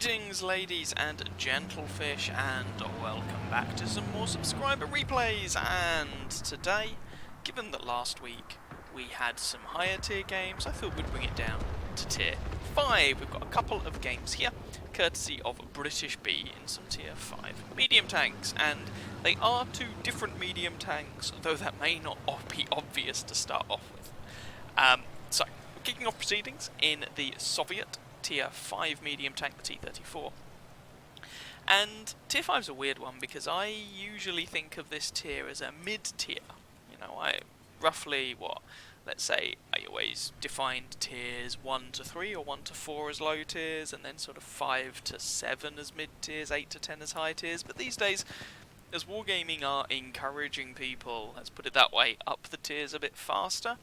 Greetings, ladies and gentlefish, and welcome back to some more subscriber replays. And today, given that last week we had some higher tier games, I thought we'd bring it down to tier 5. We've got a couple of games here, courtesy of BritishB in some tier 5 medium tanks, and they are two different medium tanks, though that may not be obvious to start off with. So, we're kicking off proceedings in the Soviet tier 5 medium tank, the T-34. And tier 5's a weird one because I usually think of this tier as a mid-tier. You know, roughly, let's say I always defined tiers 1 to 3 or 1 to 4 as low tiers, and then sort of 5 to 7 as mid-tiers, 8 to 10 as high tiers. But these days, as Wargaming are encouraging people, let's put it that way, up the tiers a bit faster,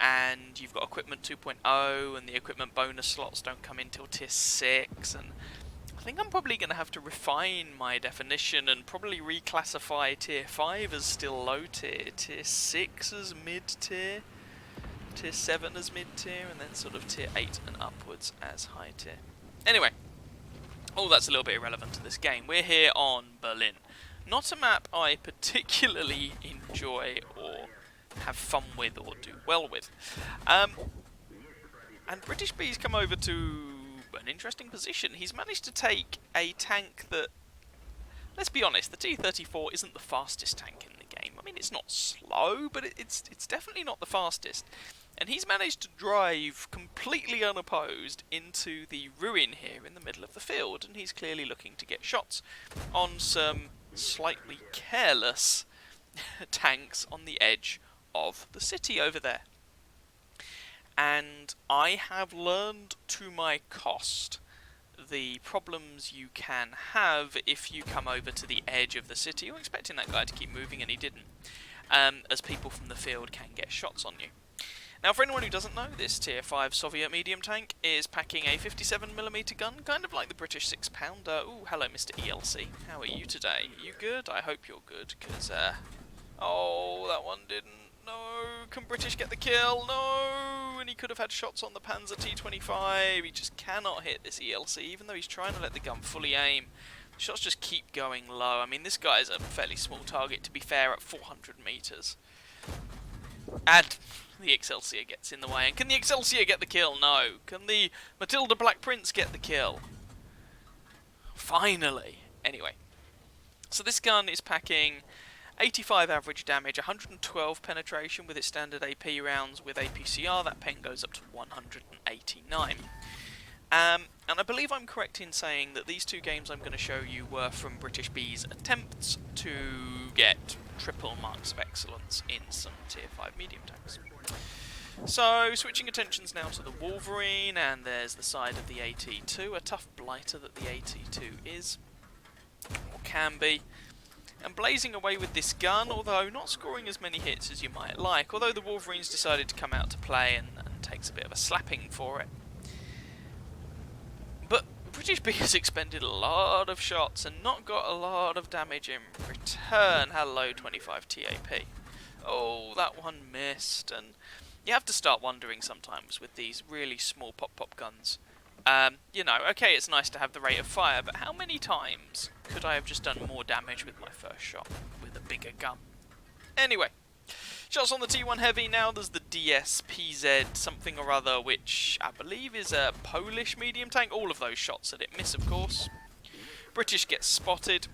and you've got equipment 2.0 and the equipment bonus slots don't come in till tier 6, and I think I'm probably going to have to refine my definition and probably reclassify tier 5 as still low tier, tier 6 as mid tier, tier 7 as mid tier, and then sort of tier 8 and upwards as high tier. Anyway, all that's a little bit irrelevant to this game. We're here on Berlin. Not a map I particularly enjoy or have fun with or do well with. And BritishB's come over to an interesting position. He's managed to take a tank that, let's be honest, the T-34 isn't the fastest tank in the game. I mean, it's not slow, but it's definitely not the fastest. And he's managed to drive completely unopposed into the ruin here in the middle of the field, and he's clearly looking to get shots on some slightly careless tanks on the edge of the city over there. And I have learned to my cost the problems you can have if you come over to the edge of the city. You're expecting that guy to keep moving and he didn't, as people from the field can get shots on you. Now, for anyone who doesn't know, this tier 5 Soviet medium tank is packing a 57mm gun, kind of like the British 6-pounder. Ooh, hello Mr. ELC, how are you today? You good? I hope you're good, because oh, that one didn't. No, can British get the kill? No, and he could have had shots on the Panzer T-25. He just cannot hit this ELC, even though he's trying to let the gun fully aim. The shots just keep going low. I mean, this guy's a fairly small target, to be fair, at 400 meters. And the Excelsior gets in the way. And can the Excelsior get the kill? No. Can the Matilda Black Prince get the kill? Finally. Anyway, so this gun is packing 85 average damage, 112 penetration with its standard AP rounds. With APCR, that pen goes up to 189. And I believe I'm correct in saying that these two games I'm going to show you were from BritishB's attempts to get triple marks of excellence in some tier 5 medium tanks. So, switching attentions now to the Wolverine, and there's the side of the AT2, a tough blighter that the AT2 is, or can be. And blazing away with this gun, although not scoring as many hits as you might like, although the Wolverine's decided to come out to play and takes a bit of a slapping for it. But BritishB has expended a lot of shots and not got a lot of damage in return. Hello, 25 TAP. Oh, that one missed, and you have to start wondering sometimes with these really small pop-pop guns. You know, okay, it's nice to have the rate of fire, but how many times could I have just done more damage with my first shot with a bigger gun? Anyway, shots on the T1 Heavy. Now there's the DSPZ something or other, which I believe is a Polish medium tank. All of those shots at it miss, of course. British gets spotted,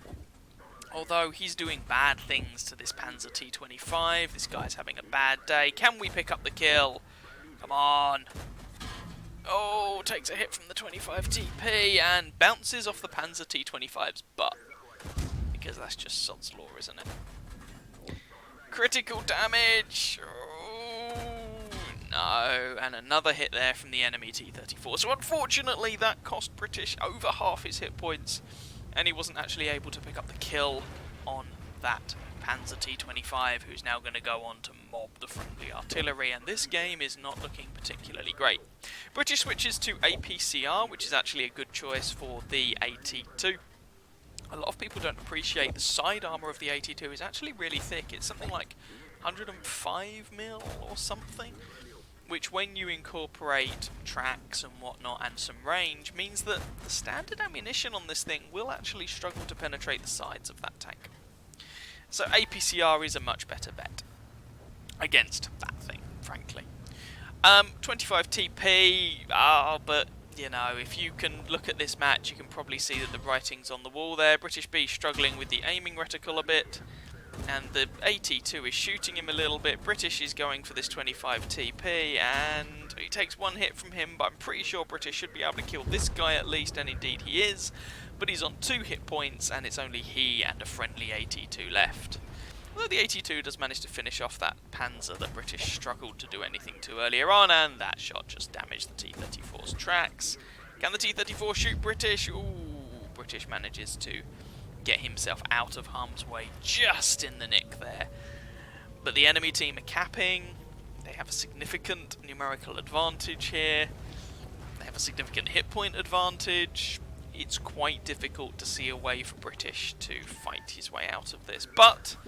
although he's doing bad things to this Panzer T-25. This guy's having a bad day. Can we pick up the kill? Come on. Oh, takes a hit from the 25 TP and bounces off the Panzer T-25's butt. Because that's just sod's law, isn't it? Critical damage! Oh, no. And another hit there from the enemy T-34. So unfortunately that cost British over half his hit points, and he wasn't actually able to pick up the kill on that Panzer T-25, who's now going to go on to mob the friendly artillery, and this game is not looking particularly great. British switches to APCR, which is actually a good choice for the AT2. A lot of people don't appreciate the side armour of the AT2 is actually really thick. It's something like 105 mil or something. which when you incorporate tracks and whatnot and some range means that the standard ammunition on this thing will actually struggle to penetrate the sides of that tank. So APCR is a much better bet against that thing, frankly. 25 TP, but you know, if you can look at this match, you can probably see that the writing's on the wall there. BritishB struggling with the aiming reticle a bit, and the AT2 is shooting him a little bit. British is going for this 25 TP, and he takes one hit from him, but I'm pretty sure British should be able to kill this guy at least, and indeed he is. But he's on 2 hit points, and it's only he and a friendly AT2 left. Although the AT2 does manage to finish off that Panzer that British struggled to do anything to earlier on, and that shot just damaged the T-34's tracks. Can the T-34 shoot British? Ooh, British manages to get himself out of harm's way just in the nick there. But the enemy team are capping. They have a significant numerical advantage here. They have a significant hit point advantage. It's quite difficult to see a way for British to fight his way out of this. But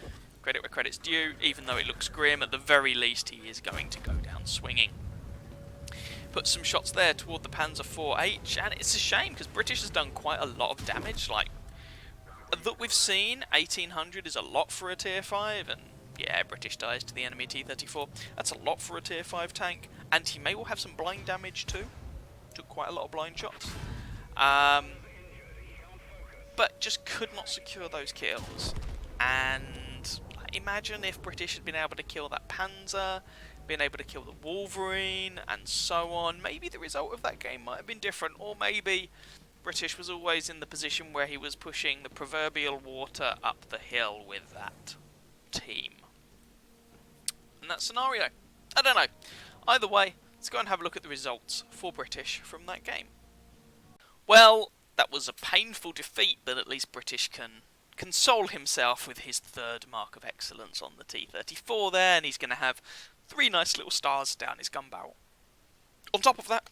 credit where credit's due, even though it looks grim, at the very least he is going to go down swinging. Put some shots there toward the Panzer IV-H, and it's a shame because British has done quite a lot of damage. Like, that we've seen, 1800 is a lot for a tier 5, and yeah, British dies to the enemy T-34. That's a lot for a tier 5 tank, and he may well have some blind damage too. Took quite a lot of blind shots. But just could not secure those kills. And imagine if British had been able to kill that Panzer, been able to kill the Wolverine, and so on. Maybe the result of that game might have been different, or maybe British was always in the position where he was pushing the proverbial water up the hill with that team. In that scenario, I don't know. Either way, let's go and have a look at the results for British from that game. Well, that was a painful defeat, but at least British can console himself with his 3rd mark of excellence on the T-34 there, and he's going to have 3 nice little stars down his gun barrel. On top of that,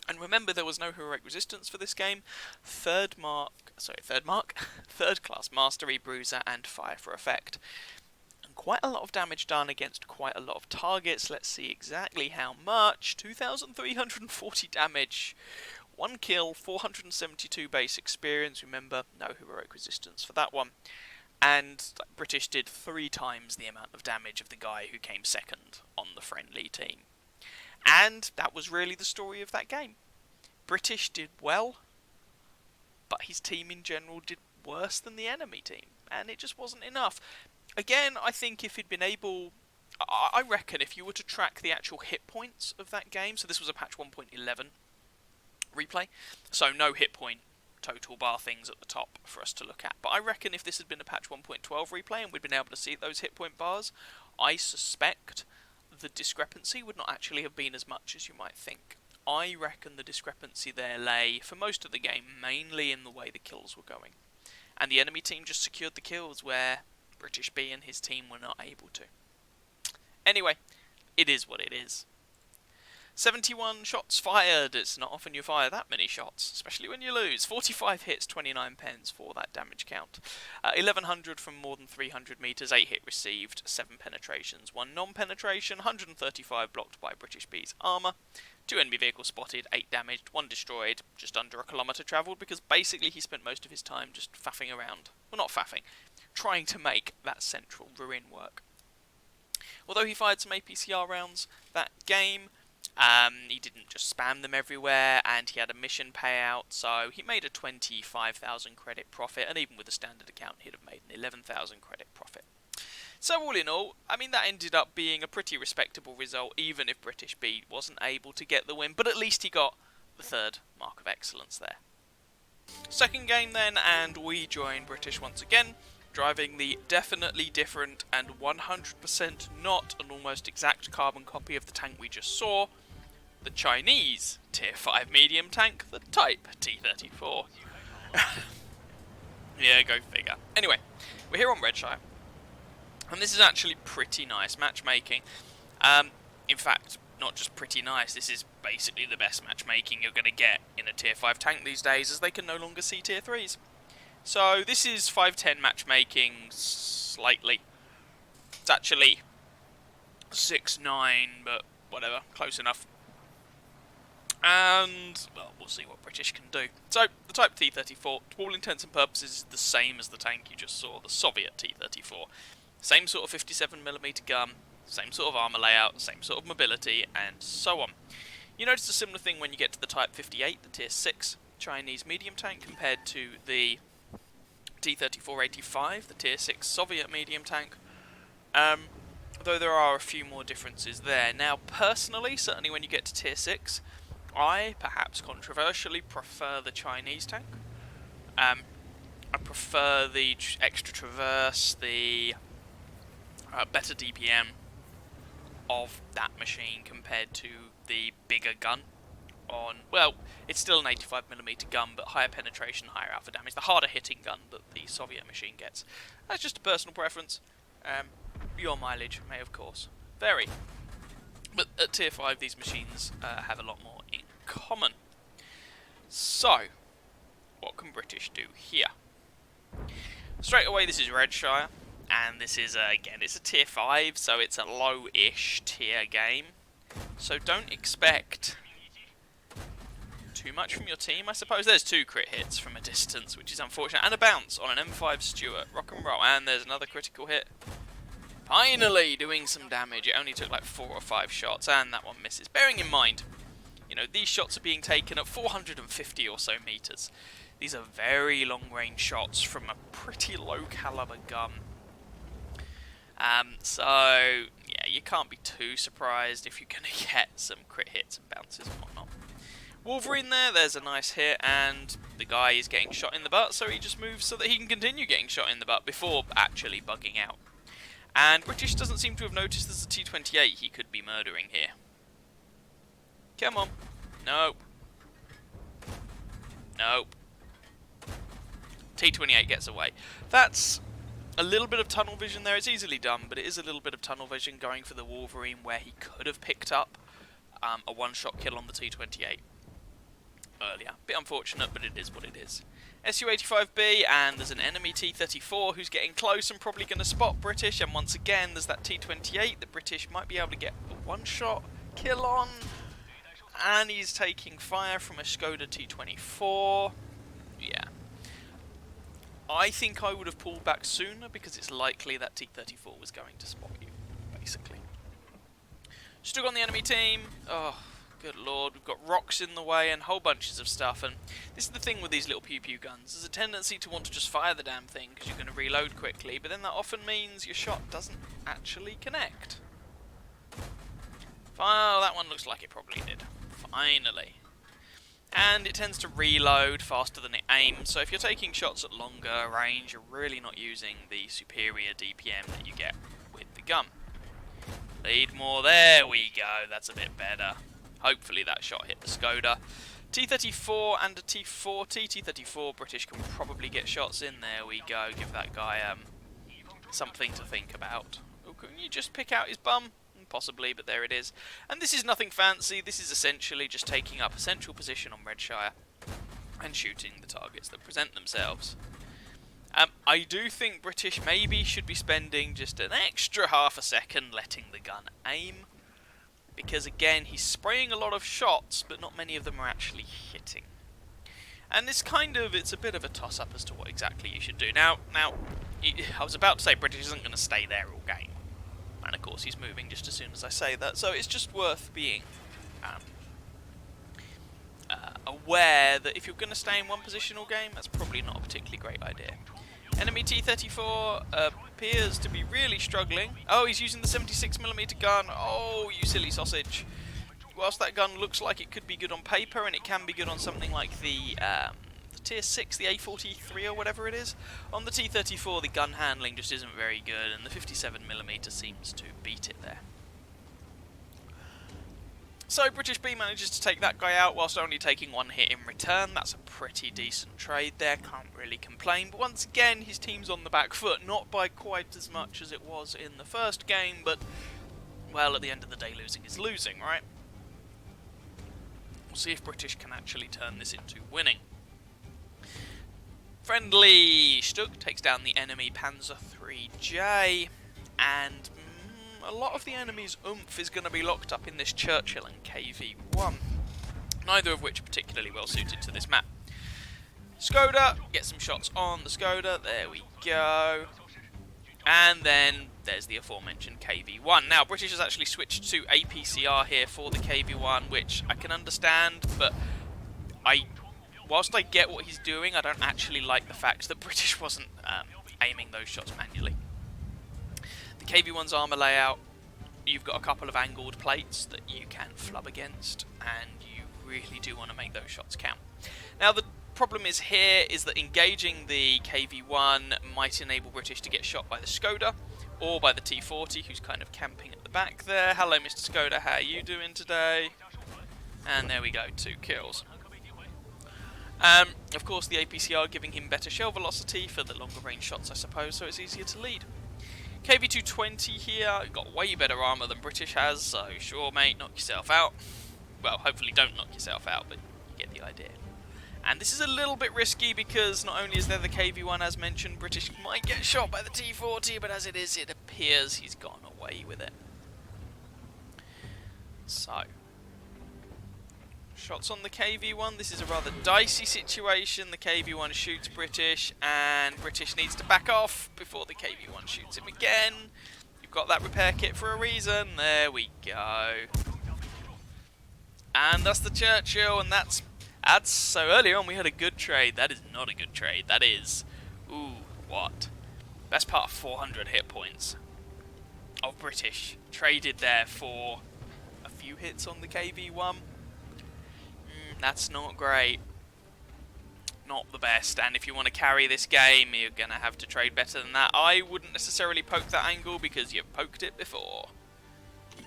and remember there was no heroic resistance for this game, 3rd class mastery, bruiser, and fire for effect. And quite a lot of damage done against quite a lot of targets. Let's see exactly how much. 2,340 damage. 1 kill, 472 base experience. Remember, no heroic resistance for that one. And British did 3 times the amount of damage of the guy who came 2nd on the friendly team. And that was really the story of that game. British did well, but his team in general did worse than the enemy team. And it just wasn't enough. Again, I think if he'd been able... I reckon if you were to track the actual hit points of that game, so this was a patch 1.11 replay, so no hit point total bar things at the top for us to look at. But I reckon if this had been a patch 1.12 replay and we'd been able to see those hit point bars, I suspect the discrepancy would not actually have been as much as you might think. I reckon the discrepancy there lay, for most of the game, mainly in the way the kills were going. And the enemy team just secured the kills where BritishB and his team were not able to. Anyway, it is what it is. 71 shots fired. It's not often you fire that many shots, especially when you lose. 45 hits, 29 pens for that damage count. 1100 from more than 300 meters, 8 hit received, 7 penetrations, 1 non-penetration, 135 blocked by BritishB's armor, 2 enemy vehicles spotted, 8 damaged, 1 destroyed, just under a kilometer traveled, because basically he spent most of his time just faffing around. Well, not faffing, trying to make that central ruin work. Although he fired some APCR rounds that game, he didn't just spam them everywhere, and he had a mission payout, so he made a 25,000 credit profit, and even with a standard account he'd have made an 11,000 credit profit. So all in all, I mean, that ended up being a pretty respectable result, even if BritishB wasn't able to get the win, but at least he got the 3rd mark of excellence there. Second game then, and we join British once again, driving the definitely different and 100% not an almost exact carbon copy of the tank we just saw, the Chinese Tier 5 medium tank, the Type T-34. Yeah, go figure. Anyway, we're here on Redshire, and this is actually pretty nice matchmaking. In fact, not just pretty nice, this is basically the best matchmaking you're going to get in a Tier 5 tank these days, as they can no longer see Tier 3s. So this is 5-10 matchmaking slightly. It's actually 6-9, but whatever, close enough. And, well, we'll see what British can do. So, the Type T-34, to all intents and purposes, is the same as the tank you just saw, the Soviet T-34. Same sort of 57mm gun, same sort of armour layout, same sort of mobility, and so on. You notice a similar thing when you get to the Type 58, the Tier 6 Chinese medium tank, compared to the T-34-85, the Tier 6 Soviet medium tank. Though there are a few more differences there. Now, personally, certainly when you get to Tier 6, I, perhaps controversially, prefer the Chinese tank. I prefer the extra traverse, the better DPM of that machine compared to the bigger gun on, well, it's still an 85mm gun, but higher penetration, higher alpha damage, the harder hitting gun that the Soviet machine gets. That's just a personal preference. Your mileage may, of course, vary. But at Tier 5, these machines have a lot more in common. So, what can British do here? Straight away, this is Redshire, and this is, again, it's a Tier 5, so it's a low-ish tier game. So don't expect too much from your team, I suppose. There's 2 crit hits from a distance, which is unfortunate, and a bounce on an M5 Stuart. Rock and roll, and there's another critical hit. Finally doing some damage. It only took like 4 or 5 shots, and that one misses. Bearing in mind, you know, these shots are being taken at 450 or so meters. These are very long-range shots from a pretty low-caliber gun. So, yeah, you can't be too surprised if you're going to get some crit hits and bounces and whatnot. Wolverine there's a nice hit, and the guy is getting shot in the butt, so he just moves so that he can continue getting shot in the butt before actually bugging out. And British doesn't seem to have noticed there's a T-28 he could be murdering here. Come on. Nope. Nope. T-28 gets away. That's a little bit of tunnel vision there. It's easily done, but it is a little bit of tunnel vision going for the Wolverine where he could have picked up a one-shot kill on the T-28 earlier. Bit unfortunate, but it is what it is. Su-85B, and there's an enemy T-34 who's getting close and probably going to spot British, and once again there's that T-28 that British might be able to get a one-shot kill on, and he's taking fire from a Skoda T-24. Yeah. I think I would have pulled back sooner because it's likely that T-34 was going to spot you, basically. Stuck on the enemy team. Oh, good lord, we've got rocks in the way and whole bunches of stuff, and this is the thing with these little pew-pew guns. There's a tendency to want to just fire the damn thing because you're going to reload quickly, but then that often means your shot doesn't actually connect. Oh, that one looks like it probably did. Finally. And it tends to reload faster than it aims, so if you're taking shots at longer range, you're really not using the superior DPM that you get with the gun. Lead more, there we go, that's a bit better. Hopefully that shot hit the Skoda. T-34 and a T-40. T-34, British can probably get shots in. There we go. Give that guy something to think about. Oh, can you just pick out his bum? Possibly, but there it is. And this is nothing fancy. This is essentially just taking up a central position on Redshire and shooting the targets that present themselves. I do think British maybe should be spending just an extra half a second letting the gun aim. Because again, he's spraying a lot of shots, but not many of them are actually hitting. And it's a bit of a toss-up as to what exactly you should do. Now, I was about to say British isn't going to stay there all game. And of course he's moving just as soon as I say that, so it's just worth being aware that if you're going to stay in one position all game, that's probably not a particularly great idea. Enemy T-34 appears to be really struggling. Oh, he's using the 76mm gun. Oh, you silly sausage. Whilst that gun looks like it could be good on paper, and it can be good on something like the Tier 6, the A43 or whatever it is, on the T-34 the gun handling just isn't very good, and the 57mm seems to beat it there. So BritishB manages to take that guy out whilst only taking one hit in return. That's a pretty decent trade there, can't really complain. But once again, his team's on the back foot, not by quite as much as it was in the first game, but, well, at the end of the day, losing is losing, right? We'll see if British can actually turn this into winning. Friendly Stuck takes down the enemy Panzer IIIJ, and a lot of the enemy's oomph is going to be locked up in this Churchill and KV-1, neither of which are particularly well suited to this map. Skoda, get some shots on the Skoda, there we go. And then there's the aforementioned KV-1. Now, British has actually switched to APCR here for the KV-1, which I can understand, but whilst I get what he's doing, I don't actually like the fact that British wasn't aiming those shots manually. The KV-1's armour layout, you've got a couple of angled plates that you can flub against, and you really do want to make those shots count. Now, the problem is here is that engaging the KV-1 might enable British to get shot by the Skoda, or by the T-40, who's kind of camping at the back there. Hello, Mr. Skoda, how are you doing today? And there we go, 2 kills. Of course, the APCR giving him better shell velocity for the longer range shots, I suppose, so it's easier to lead. KV-220 here, got way better armour than British has, so sure mate, knock yourself out. Well, hopefully don't knock yourself out, but you get the idea. And this is a little bit risky because not only is there the KV-1 as mentioned, British might get shot by the T-40, but as it is, it appears he's gone away with it. So, shots on the KV-1. This is a rather dicey situation. The KV-1 shoots British, and British needs to back off before the KV-1 shoots him again. You've got that repair kit for a reason. There we go. And that's the Churchill, and that's so earlier on we had a good trade. That is not a good trade. That is, ooh, what? Best part of 400 hit points of British traded there for a few hits on the KV-1. That's not great. Not the best, and if you want to carry this game, you're going to have to trade better than that. I wouldn't necessarily poke that angle because you've poked it before.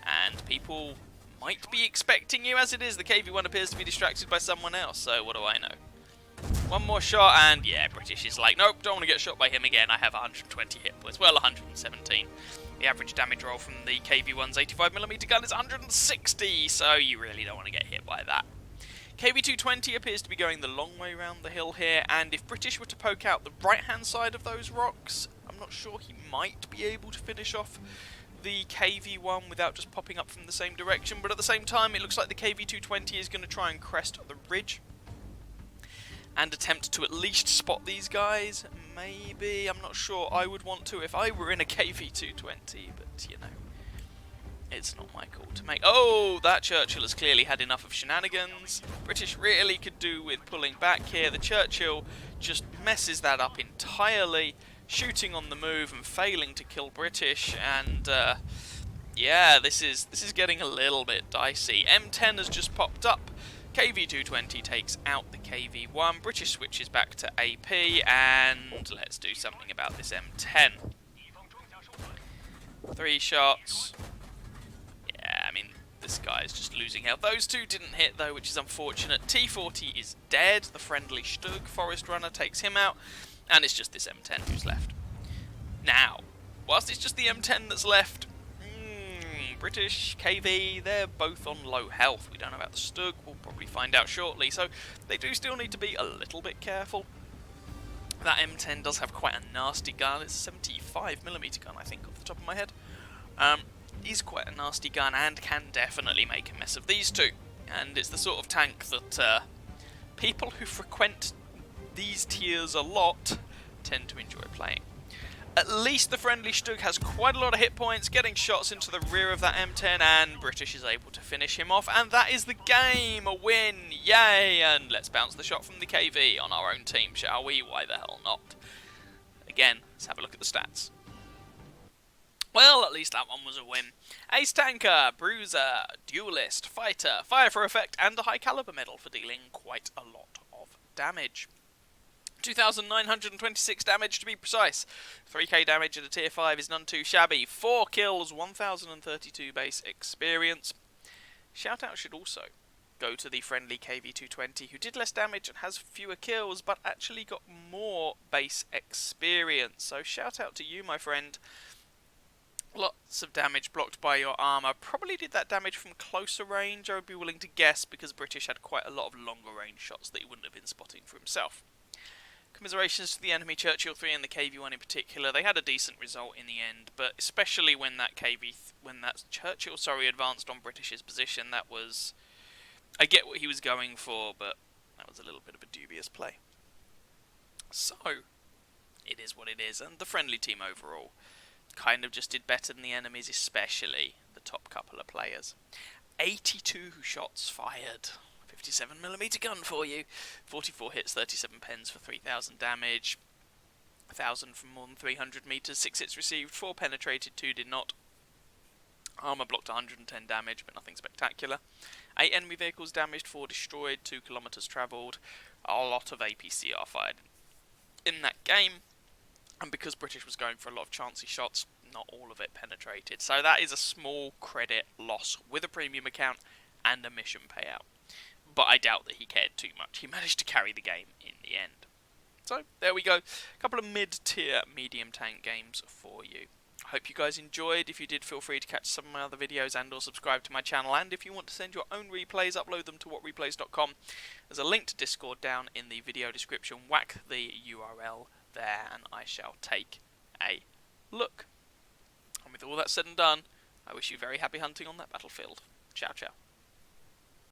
And people might be expecting you as it is. The KV-1 appears to be distracted by someone else, so what do I know? One more shot, and yeah, British is like, nope, don't want to get shot by him again. I have 120 hit points. Well, 117. The average damage roll from the KV-1's 85mm gun is 160, so you really don't want to get hit by that. KV-220 appears to be going the long way round the hill here, and if British were to poke out the right-hand side of those rocks, I'm not sure he might be able to finish off the KV-1 without just popping up from the same direction, but at the same time it looks like the KV-220 is going to try and crest the ridge and attempt to at least spot these guys. Maybe, I'm not sure. I would want to if I were in a KV-220, but you know, it's not my call to make. Oh, that Churchill has clearly had enough of shenanigans. British really could do with pulling back here. The Churchill just messes that up entirely, shooting on the move and failing to kill British, and yeah, this is getting a little bit dicey. M10 has just popped up. KV-220 takes out the KV-1. British switches back to AP, and let's do something about this M10. 3 shots. Yeah, I mean, this guy is just losing health. Those 2 didn't hit, though, which is unfortunate. T-40 is dead. The friendly Stug Forest Runner takes him out, and it's just this M10 who's left. Now, whilst it's just the M10 that's left, British, KV, they're both on low health. We don't know about the Stug, we'll probably find out shortly, so they do still need to be a little bit careful. That M10 does have quite a nasty gun. It's a 75mm gun, I think, off the top of my head. Is quite a nasty gun and can definitely make a mess of these 2. And it's the sort of tank that people who frequent these tiers a lot tend to enjoy playing. At least the friendly Stug has quite a lot of hit points, getting shots into the rear of that M10, and British is able to finish him off, and that is the game! A win! Yay! And let's bounce the shot from the KV on our own team, shall we? Why the hell not? Again, let's have a look at the stats. Well, at least that one was a win. Ace Tanker, Bruiser, Duelist, Fighter, Fire for Effect, and a High Caliber medal for dealing quite a lot of damage. 2,926 damage to be precise. 3k damage at a tier 5 is none too shabby. 4 kills, 1,032 base experience. Shout out should also go to the friendly KV-220 who did less damage and has fewer kills but actually got more base experience. So shout out to you, my friend. Lots of damage blocked by your armour. Probably did that damage from closer range, I would be willing to guess, because British had quite a lot of longer range shots that he wouldn't have been spotting for himself. Commiserations to the enemy, Churchill 3 and the KV-1 in particular. They had a decent result in the end, but especially when that Churchill, advanced on British's position, that was... I get what he was going for, but that was a little bit of a dubious play. So, it is what it is, and the friendly team overall kind of just did better than the enemies, especially the top couple of players. 82 shots fired. 57mm gun for you. 44 hits, 37 pens for 3,000 damage. 1,000 from more than 300 meters. 6 hits received, 4 penetrated, 2 did not. Armor blocked 110 damage, but nothing spectacular. 8 enemy vehicles damaged, 4 destroyed, 2 kilometers traveled. A lot of APCR fired in that game. And because British was going for a lot of chancy shots, not all of it penetrated. So that is a small credit loss with a premium account and a mission payout. But I doubt that he cared too much. He managed to carry the game in the end. So, there we go. A couple of mid-tier medium tank games for you. I hope you guys enjoyed. If you did, feel free to catch some of my other videos and or subscribe to my channel. And if you want to send your own replays, upload them to whatreplays.com. There's a link to Discord down in the video description. Whack the URL there and I shall take a look. And with all that said and done, I wish you very happy hunting on that battlefield. Ciao, ciao.